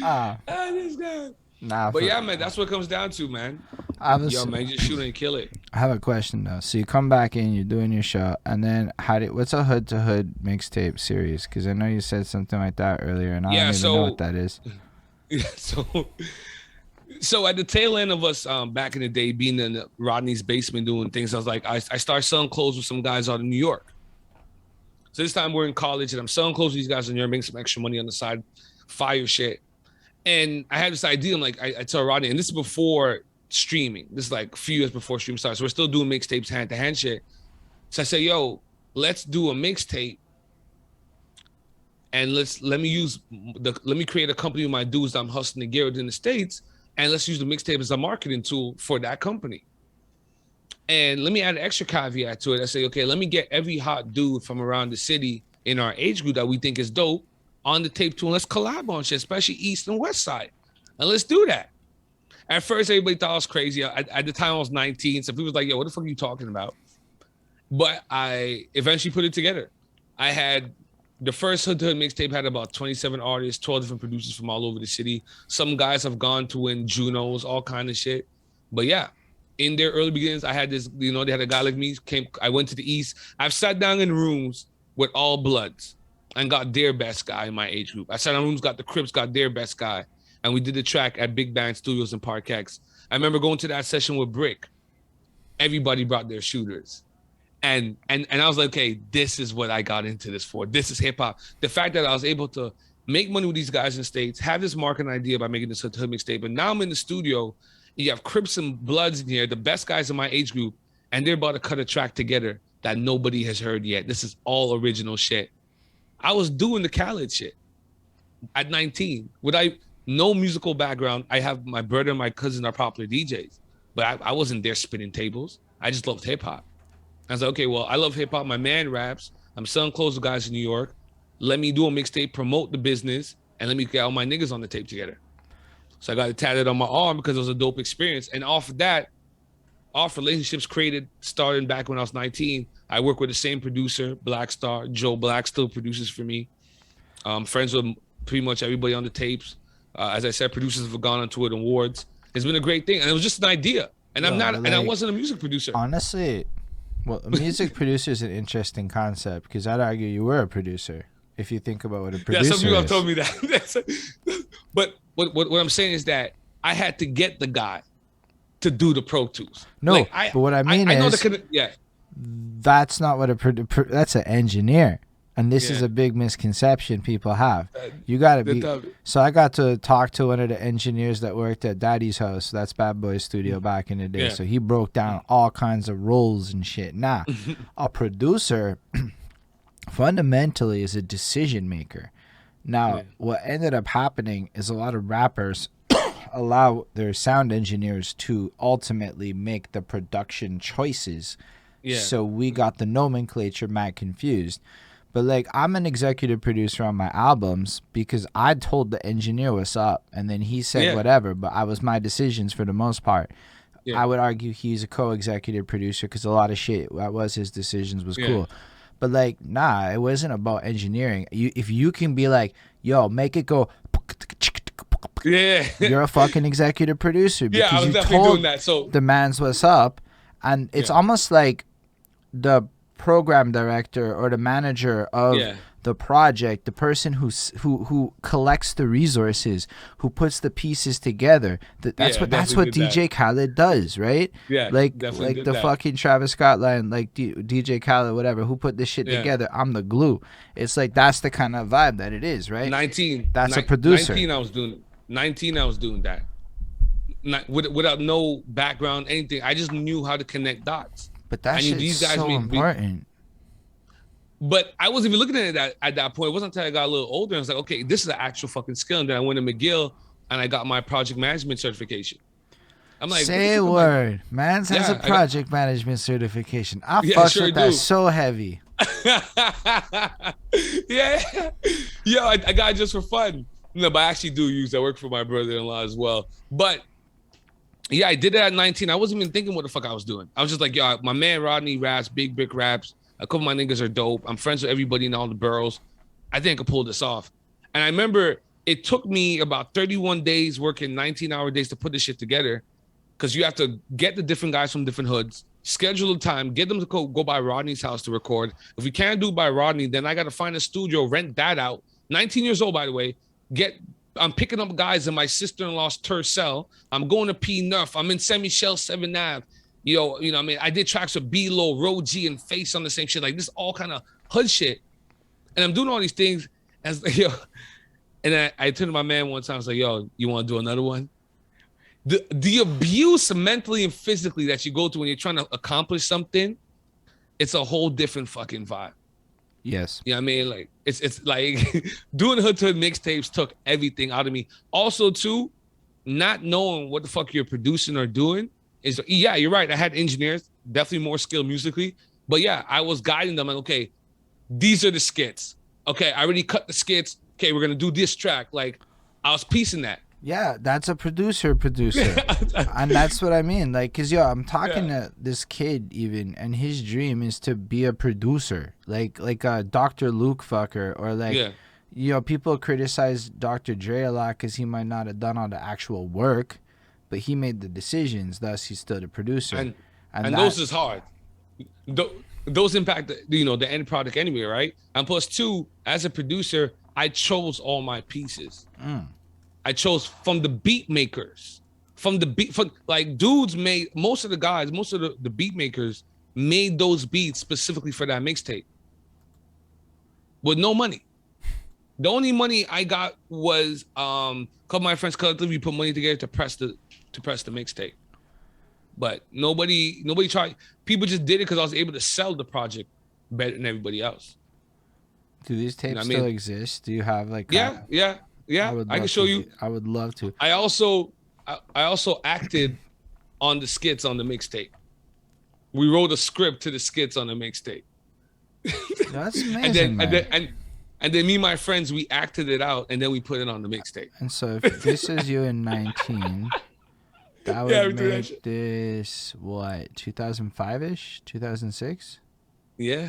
Ah, This guy. nah. But yeah, man, that's what it comes down to, man. I Yo, was. man, just shoot and kill it. I have a question though. So you come back in, you're doing your show, and then what's a hood to hood mixtape series? Because I know you said something like that earlier, and I Yeah, don't even know what so that is. so so at the tail end of us back in the day being in Rodney's basement doing things, I was like, I started selling clothes with some guys out of New York. So this time we're in college and I'm selling clothes with these guys in New York, making some extra money on the side, fire shit. And I had this idea. I'm like, I tell Rodney, and this is before streaming. This is like a few years before streaming started. So we're still doing mixtapes hand to hand shit. So I say, yo, let's do a mixtape. And let me create a company with my dudes that I'm hustling to get in the States. And let's use the mixtape as a marketing tool for that company. And let me add an extra caveat to it. I say, okay, let me get every hot dude from around the city in our age group that we think is dope on the tape too. And let's collab on shit, especially East and West Side. And let's do that. At first, everybody thought I was crazy. At the time, I was 19. So people was like, yo, what the fuck are you talking about? But I eventually put it together. I had the first Hood to Hood mixtape had about 27 artists, 12 different producers from all over the city. Some guys have gone to win Junos, all kind of shit. But yeah, in their early beginnings, I had this, they had a guy like me, I went to the East. I've sat down in rooms with all bloods and got their best guy in my age group. I sat in rooms, got the Crips, got their best guy. And we did the track at Big Band Studios in Park X. I remember going to that session with Brick. Everybody brought their shooters. And I was like, okay, this is what I got into this for. This is hip hop. The fact that I was able to make money with these guys in the States, have this marketing idea by making this hood mixtape, but now I'm in the studio. You have Crips and Bloods in here, the best guys in my age group, and they're about to cut a track together that nobody has heard yet. This is all original shit. I was doing the Khaled shit at 19. No musical background. I have my brother and my cousin are popular DJs, but I wasn't there spinning tables. I just loved hip hop. I was like, okay, well, I love hip hop. My man raps. I'm selling clothes to guys in New York. Let me do a mixtape, promote the business, and let me get all my niggas on the tape together. So I got it tatted on my arm because it was a dope experience. And off of that, off relationships created starting back when I was 19. I work with the same producer, Black Star. Joe Black still produces for me. Friends with pretty much everybody on the tapes. As I said, producers have gone on to it awards. It's been a great thing. And it was just an idea. And I wasn't a music producer. Honestly, well, a music producer is an interesting concept because I'd argue you were a producer if you think about what a producer is. Yeah, some people have told me that. But what I'm saying is that I had to get the guy to do the Pro Tools. No, but what I mean is, that's not what that's an engineer. And this is a big misconception people have. You got to be. So I got to talk to one of the engineers that worked at Daddy's House. That's Bad Boy Studio back in the day. Yeah. So he broke down all kinds of roles and shit. Nah, a producer fundamentally is a decision maker. Now, what ended up happening is a lot of rappers allow their sound engineers to ultimately make the production choices. Yeah. So we got the nomenclature mad confused. But like, I'm an executive producer on my albums because I told the engineer what's up, and then he said whatever. But I was my decisions for the most part. Yeah. I would argue he's a co-executive producer because a lot of shit that was his decisions was cool. But like, nah, it wasn't about engineering. If you can be like, yo, make it go. You're a fucking executive producer because I was definitely doing that. So the man's what's up, and it's almost like the program director or the manager of the project, the person who collects the resources, who puts the pieces together. That's what DJ Khaled does, right? Yeah, like the fucking Travis Scott line, like DJ Khaled, whatever, who put this shit together. I'm the glue. It's like that's the kind of vibe that it is, right? 19. That's a producer. 19, I was doing that. Without no background, anything. I just knew how to connect dots. But that shit's so important. But I wasn't even looking at it at that point. It wasn't until I got a little older. I was like, okay, this is an actual fucking skill. And then I went to McGill and I got my project management certification. I'm like, say a word. Mans has a project management certification. I fucks with that so heavy. I got it just for fun. No, but I actually do use that. I work for my brother-in-law as well. But yeah, I did it at 19. I wasn't even thinking what the fuck I was doing. I was just like, yo, my man Rodney raps, Big Brick raps. A couple of my niggas are dope. I'm friends with everybody in all the boroughs. I think I could pull this off. And I remember it took me about 31 days working 19-hour days to put this shit together, because you have to get the different guys from different hoods, schedule the time, get them to go by Rodney's house to record. If we can't do by Rodney, then I got to find a studio, rent that out. 19 years old, by the way. I'm picking up guys in my sister-in-law's Tercel. I'm going to P9. I'm in Saint Michel 7th Ave. You know what I mean? I did tracks with B-Lo, Ro G, and Face on the same shit. Like, this all kind of hood shit. And I'm doing all these things as, yo. And I turned to my man one time. I was like, yo, you want to do another one? The abuse mentally and physically that you go through when you're trying to accomplish something, it's a whole different fucking vibe. Yes. You know what I mean? Like, it's like doing hood to hood mixtapes took everything out of me. Also, too, not knowing what the fuck you're producing or doing is, yeah, you're right. I had engineers, definitely more skill musically. But yeah, I was guiding them like, okay, these are the skits. Okay, I already cut the skits. Okay, we're going to do this track. Like, I was piecing that. Yeah, that's a producer. And that's what I mean. Like, because, yo, I'm talking to this kid even, and his dream is to be a producer. Like a Dr. Luke fucker, or like, you know, people criticize Dr. Dre a lot because he might not have done all the actual work, but he made the decisions, thus he's still the producer. And those is hard. Those impact, you know, the end product anyway, right? And plus, two, as a producer, I chose all my pieces. I chose from the beat makers, like dudes made, most of the beat makers made those beats specifically for that mixtape with no money. The only money I got was a couple of my friends collectively put money together to press the mixtape. But nobody tried. People just did it because I was able to sell the project better than everybody else. Do these tapes still exist? Do you have like? Yeah. I can show you. I would love to. I also acted on the skits on the mixtape. We wrote a script to the skits on the mixtape. That's amazing. And then me and my friends, we acted it out, and then we put it on the mixtape. And so if this is you in 19, that would make this, what, 2005-ish? 2006? Yeah.